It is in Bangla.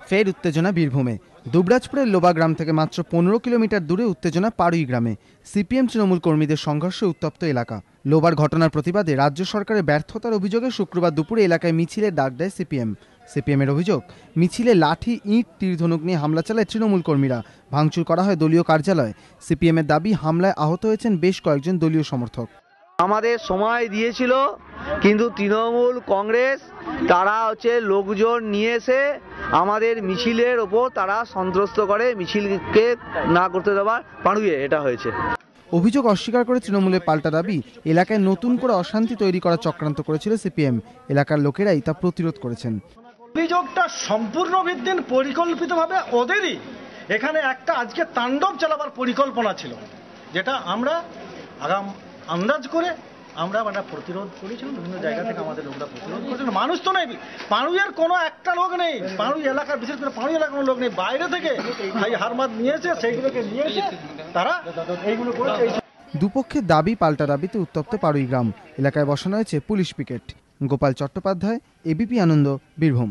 ফের উত্তেজনা বীরভূমে। দুবরাজপুরের লোবা গ্রাম থেকে মাত্র 15 কিলোমিটার দূরে উত্তেজনা পাড়ুই গ্রামে। সিপিএম তৃণমূল কর্মীদের সংঘর্ষে উত্তপ্ত এলাকা। লোবার ঘটনার প্রতিবাদে রাজ্য সরকারের ব্যর্থতার অভিযোগে শুক্রবার দুপুরে এলাকায় মিছিলের ডাক দেয় সিপিএমের অভিযোগ, মিছিলে লাঠি, ইট, তীরধনুক নিয়ে হামলা চালায় তৃণমূল কর্মীরা। ভাঙচুর করা হয় দলীয় কার্যালয়। সিপিএমের দাবি, হামলায় আহত হয়েছেন বেশ কয়েকজন দলীয় সমর্থক। আমাদের সময় দিয়েছিল, কিন্তু তৃণমূল কংগ্রেস তারা লোকজন নিয়ে এসে আমাদের মিছিলের ওপর তারা সন্ত্রস্ত করে, মিছিলকে না করতে দেওয়ার পাড়ুয়ে এটা হয়েছে। অভিযোগ অস্বীকার করে তৃণমূলের পাল্টা দাবি, এলাকায় নতুন করে অশান্তি তৈরি করার চক্রান্ত করেছিল সিপিএম। এলাকার লোকেরাই তা প্রতিরোধ করেছেন। অভিযোগটা সম্পূর্ণ ভিত্তিহীন, পরিকল্পিতভাবে ওদেরই এখানে একটা আজকে তাণ্ডব চালাবার পরিকল্পনা ছিল, যেটা আমরা আগাম আন্দাজ করে আমরা প্রতিরোধ করেছিলাম। বিভিন্ন জায়গা থেকে আমাদের লোকরা প্রতিরোধ করেছিল। মানুষ তো নেই, পাড়ুইয়ের কোনো একটা লোক নেই, পাড়ুই এলাকার, বিশেষ করে পাড়ুই এলাকার কোনো লোক নেই। বাইরে থেকে হারমাত নিয়েছে, সেইগুলোকে নিয়েছে তারা এইগুলো করেছে। দুপক্ষের দাবি পাল্টা দাবিতে উত্তপ্ত পাড়ুই গ্রাম। এলাকায় বসানো হয়েছে police picket. Gopal Chattopadhyay, ABP Ananda, Birbhum.